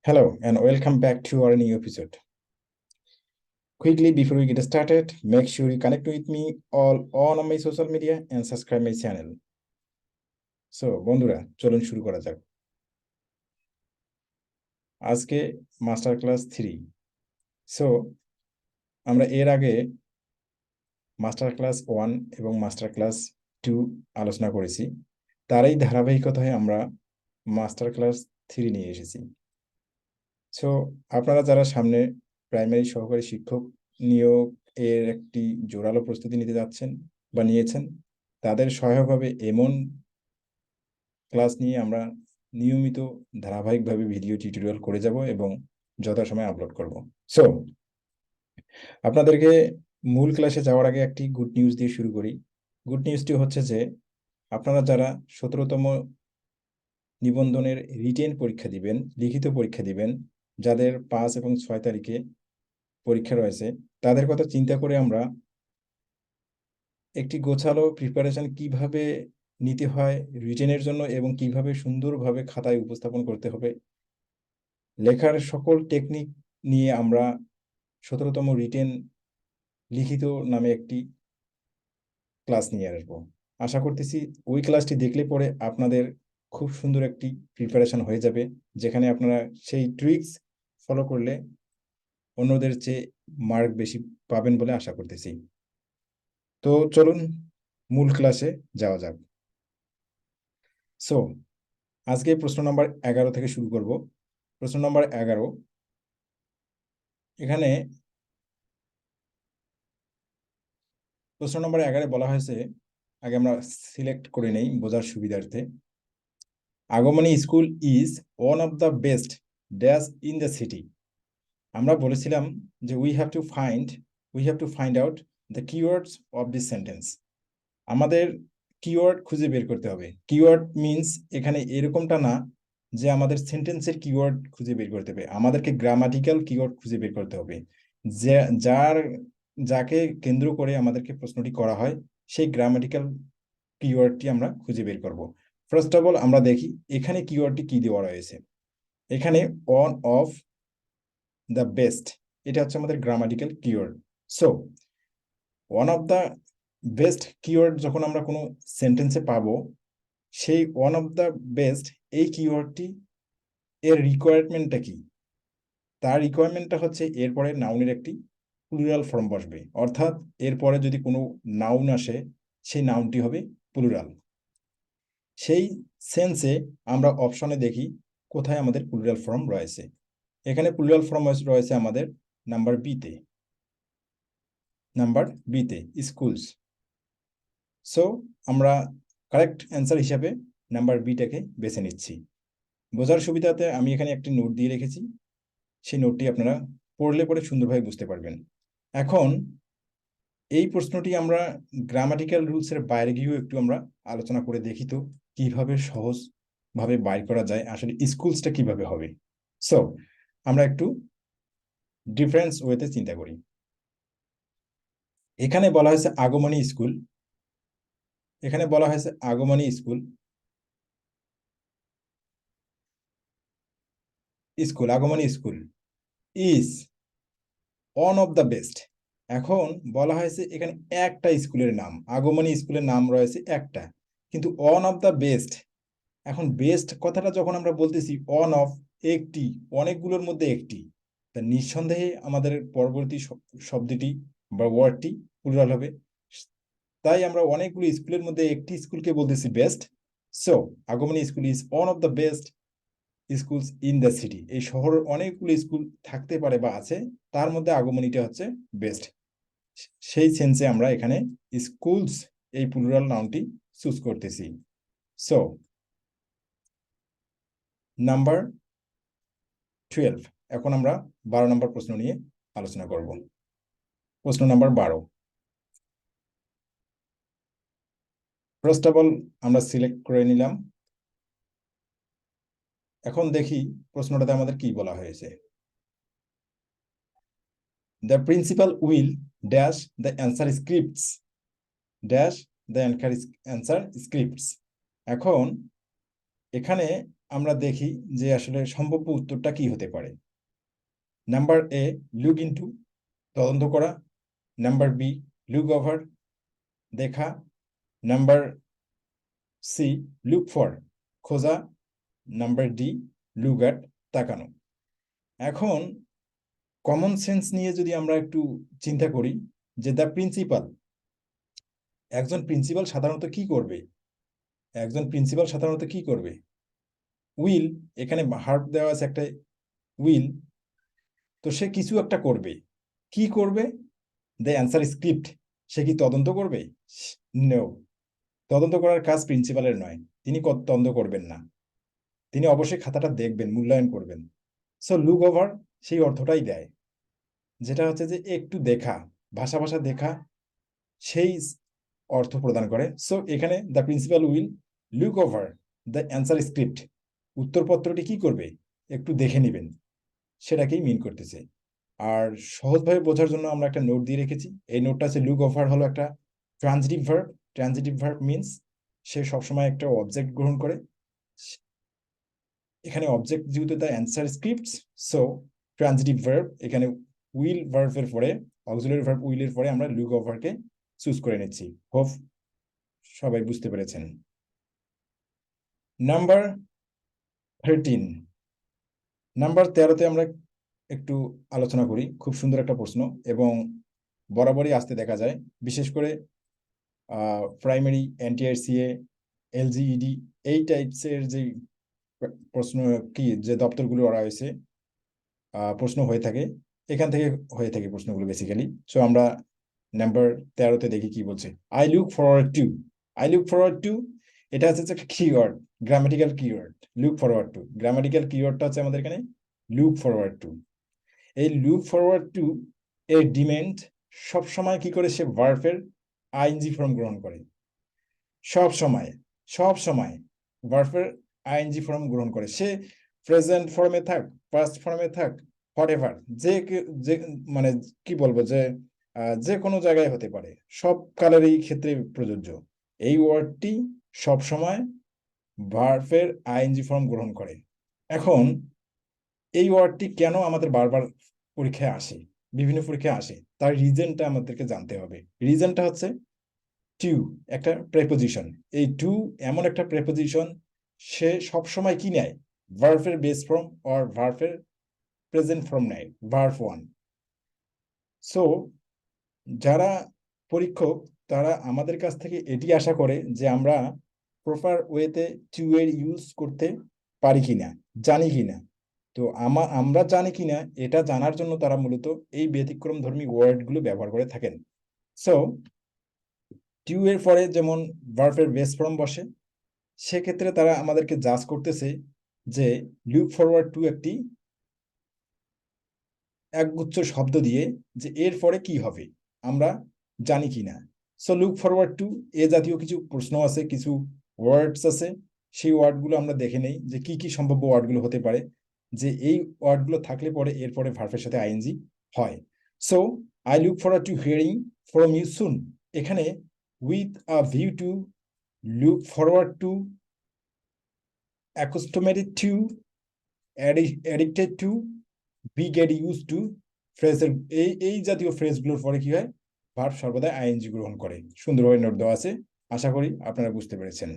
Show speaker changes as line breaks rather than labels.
Hello and welcome back to our new episode. Quickly, before we get started, make sure you connect with me all on my social media and subscribe my channel. So, বন্ধুরা চলুন শুরু করা যাক। আজকে master class 3। So আমরা এর আগে master class 1 এবং মাস্টার ক্লাস 2 আলোচনা করেছি। তারই ধারাবাহিকতায় আমরা মাস্টার ক্লাস 3 নিয়ে এসেছি। সো আপনারা যারা সামনে প্রাইমারি সহকারী শিক্ষক নিয়োগ এর একটি জোরালো প্রস্তুতি নিতে যাচ্ছেন বা নিয়েছেন, তাদের সহায়ক হবে এমন ক্লাস নিয়ে আমরা নিয়মিত ধারাবাহিকভাবে ভিডিও টিউটোরিয়াল করে যাব এবং যথাসময়ে আপলোড করব। সো আপনাদেরকে মূল ক্লাসে যাওয়ার আগে একটি গুড নিউজ দিয়ে শুরু করি। গুড নিউজটি হচ্ছে যে আপনারা যারা 17তম নিবন্ধনের রিটেন পরীক্ষা দিবেন, লিখিত পরীক্ষা দিবেন, যাদের 5 এবং 6 তারিখে পরীক্ষা রয়েছে, তাদের কথা চিন্তা করে আমরা একটি গোছালো প্রিপারেশন কিভাবে নিতে হয় রিটেনের জন্য এবং কিভাবে সুন্দরভাবে খাতায় উপস্থাপন করতে হবে, লেখার সকল টেকনিক নিয়ে আমরা 17তম রিটেন লিখিত নামে একটি ক্লাস নিয়ে আসবো। আশা করতেছি ওই ক্লাসটি দেখলে পরে আপনাদের খুব সুন্দর একটি প্রিপারেশন হয়ে যাবে, যেখানে আপনারা সেই ট্রিক্স ফলো করলে অন্যদের চেয়ে মার্ক বেশি পাবেন বলে আশা করতেছি। তো চলুন মূল ক্লাসে যাওয়া যাক। সো আজকে প্রশ্ন নম্বর 11 থেকে শুরু করব। প্রশ্ন নম্বর 11, এখানে প্রশ্ন নম্বর 11 বলা হয়েছে, আগে আমরা সিলেক্ট করে নেই বোঝার সুবিধার্থে। আগমনী school is one of the best dash in the city. আমরা বলেছিলাম যে we have to find out the keywords of this sentence. আমাদের কিওয়ার্ড খুঁজে বের করতে হবে। কিওয়ার্ড মিনস এখানে এরকমটা না যে আমাদের সেন্টেন্সের কিওয়ার্ড খুঁজে বের করতে হবে, আমাদেরকে গ্রামাটিক্যাল কিওয়ার্ড খুঁজে বের করতে হবে, যে যাকে কেন্দ্র করে আমাদেরকে প্রশ্নটি করা হয় সেই গ্রামাটিক্যাল কিওয়ার্ডটি আমরা খুঁজে বের করব। ফার্স্ট অফ অল আমরা দেখি এখানে কিওয়ার্ডটি কি দেওয়া রয়েছে। এখানে ওয়ান অফ দ্য বেস্ট, এটা হচ্ছে আমাদের grammatical keyword. So one of the best keyword যখন আমরা কোনো সেন্টেন্সে পাবো, সেই ওয়ান অফ দ্য বেস্ট এই কিওয়ার্ডটি এর রিকোয়ারমেন্টটা কি? তার রিকোয়ারমেন্টটা হচ্ছে এরপরে নাউনের একটি প্লুরাল ফর্ম বসবে, অর্থাৎ এরপরে যদি কোনো নাউন আসে সেই নাউনটি হবে প্লুরাল। সেই সেন্সে আমরা অপশনে দেখি কোথায় আমাদের প্লুরাল ফর্ম রয়েছে। এখানে প্লুরাল ফর্ম রয়েছে আমাদের নাম্বার বিতে স্কুলস। সো আমরা কারেক্ট অ্যান্সার হিসাবে নাম্বার বিটাকে বেছে নিচ্ছি। বোঝার সুবিধাতে আমি এখানে একটি নোট দিয়ে রেখেছি, সেই নোটটি আপনারা পড়লে পরে সুন্দরভাবে বুঝতে পারবেন। এখন এই প্রশ্নটি আমরা গ্রামাটিক্যাল রুলসের বাইরে গিয়েও একটু আমরা আলোচনা করে দেখি তো কিভাবে সহজভাবে বাইর করা যায় আসলে স্কুলসটা কিভাবে হবে। সো আমরা একটু ডিফারেন্স ওয়েতে চিন্তা করি। এখানে বলা হয়েছে আগমনী school, Agamani school is one of the best. এখন বলা হয়েছে এখানে একটা স্কুলের নাম, আগমনী স্কুলের নাম রয়েছে একটা, কিন্তু ওয়ান অফ দ্য বেস্ট। এখন বেস্ট কথাটা যখন আমরা বলতেছি ওয়ান অফ, একটি, অনেকগুলোর মধ্যে একটি, তা নিঃসন্দেহে আমাদের পরবর্তী শব্দটি বা ওয়ার্ডটি প্লুরাল হবে। তাই আমরা অনেকগুলো স্কুলের মধ্যে একটি স্কুলকে বলতেছি best. So Agamani school is one of the best schools in the city. এই শহরের অনেকগুলো স্কুল থাকতে পারে বা আছে, তার মধ্যে আগমনীটা হচ্ছে বেস্ট। সেই সেন্সে আমরা এখানে স্কুলস এই প্লুরাল নাউনটি চুজ করতেছি। সো নাম্বার 12, এখন আমরা 12 নম্বর প্রশ্ন নিয়ে আলোচনা করব। প্রশ্ন নাম্বার 12, ফার্স্ট অফ অল আমরা সিলেক্ট করে নিলাম। এখন দেখি প্রশ্নটাতে আমাদের কি বলা হয়েছে। The principal will dash the answer scripts dash the answer scripts. এখন এখানে আমরা দেখি যে আসলে সম্ভাব্য উত্তরটা কি হতে পারে। নাম্বার এ, লুক ইনটু, তদন্ত করা। নাম্বার বি, লুক ওভার, দেখা। নাম্বার সি, লুক ফর, খোঁজা। নাম্বার ডি, লুক অ্যাট, তাকানো। এখন কমন সেন্স নিয়ে যদি আমরা একটু চিন্তা করি যে দ্য প্রিন্সিপাল, একজন প্রিন্সিপাল সাধারণত কি করবে? একজন প্রিন্সিপাল সাধারণত কি করবে? উইল, এখানে হার্ব দেওয়া আছে একটা উইল, তো সে কিছু একটা করবে। কি করবে? The answer script. সে কি তদন্ত করবে? নো, তদন্ত করার কাজ প্রিন্সিপালের নয়, তিনি তদন্ত করবেন না, তিনি অবশ্যই খাতাটা দেখবেন, মূল্যায়ন করবেন। সো লুক ওভার সেই অর্থটাই দেয়, যেটা হচ্ছে যে একটু দেখা, ভাষা ভাষা দেখা, সেই অর্থ প্রদান করে। সো এখানে the principal will look over the answer script, উত্তরপত্রটি কি করবে? একটু দেখে নেবেন, সেটাকেই মিন করতেছে। আর সহজভাবে বোঝার জন্য আমরা একটা নোট দিয়ে রেখেছি। এই নোটটা আছে লুক ওভার হলো একটা transitive verb. Transitive verb means সে সবসময় একটা অবজেক্ট গ্রহণ করে। এখানে অবজেক্ট যেহেতু the answer scripts, so transitive verb, এখানে উইল ভার্বের পরে, অক্সিলারি ভার্ব উইলের পরে আমরা লুক ওভারকে চুজ করে নিচ্ছি। হোপ সবাই বুঝতে পেরেছেন। নাম্বার 13, নাম্বার 13তে আমরা একটু আলোচনা করি। খুব সুন্দর একটা প্রশ্ন এবং বরাবরই আসতে দেখা যায়, বিশেষ করে প্রাইমারি, এনটিআরসিএ, এলজিইডি, এই টাইপসের যে প্রশ্ন, কি যে দপ্তরগুলো করা হয়েছে, প্রশ্ন হয়ে থাকে, এখান থেকে হয়ে থাকে প্রশ্নগুলো বেসিক্যালি। সো আমরা নাম্বার 13তে দেখি কি বলছে। I look forward to, I look forward to, এটা হচ্ছে একটা keyword, grammatical keyword. Look forward to, grammatical কিওয়ার্ডটা হচ্ছে আমাদের এখানে লুক ফরওয়ার্ড টু। এই লুক ফরওয়ার্ড টু এর ডিমেন্ড সব সময় কি করে? সে ভার্বের আইএনজি ফর্ম গ্রহণ করে। সব সময়, সব সময় ভার্বের আইএনজি ফর্ম গ্রহণ করে। সে প্রেজেন্ট ফর্মে থাক, পাস্ট ফর্মে থাক, হোয়াটএভার, যে মানে কি বলবো, যে যে কোনো জায়গায় হতে পারে, সব কালেরই ক্ষেত্রে প্রযোজ্য। এই ওয়ার্ডটি সব সময় ভার্বের আইএনজি ফর্ম গ্রহণ করে। এখন এই ওয়ার্ডটি কেন আমাদের বারবার পরীক্ষায় আসে, বিভিন্ন পরীক্ষায় আসে, তার রিজনটা আমাদেরকে জানতে হবে। রিজনটা হচ্ছে টু, একটা প্রেপোজিশন। এই টু এমন একটা প্রেপোজিশন, সে সবসময় কি নেয়? ভার্বের বেস ফর্ম অর ভার্বের প্রেজেন্ট ফর্ম নেয়, ভার্ব ওয়ান। সো যারা পরীক্ষক, তারা আমাদের কাছ থেকে এটি আশা করে যে আমরা প্রপার ওয়েতে টু এর ইউজ করতে পারি কিনা, জানি কিনা। তো আমরা জানি কিনা এটা জানার জন্য তারা মূলত এই ব্যতিক্রম ধর্মী ওয়ার্ডগুলো ব্যবহার করে থাকেন। সো টু এর পরে যেমন ভার্বের বেস ফর্ম বসে, সেক্ষেত্রে তারা আমাদেরকে জাজ করতেছে যে লুক ফরওয়ার্ড টু একটি একগুচ্ছ শব্দ দিয়ে, যে এর পরে কি হবে আমরা জানি কিনা। সো লুক ফরওয়ার্ড টু এ জাতীয় কিছু প্রশ্ন আছে, কিছু ওয়ার্ডস আছে, সেই ওয়ার্ডগুলো আমরা দেখে নেই যে কি কি সম্ভাব্য ওয়ার্ডগুলো হতে পারে, যে এই ওয়ার্ডগুলো থাকলে পরে এরপরে ভার্বের সাথে আইএনজি হয়। So I look forward to hearing from you soon, এখানে with a view to, look forward to, accustomed to, addicted to, be get use to, ফ্রেজের এই জাতীয় ফ্রেজগুলোর পরে কি হয়? ভার্ব সর্বদা আইএনজি গ্রহণ করে। সুন্দরভাবে নোট দেওয়া আছে, আশা করি আপনারা বুঝতে পেরেছেন।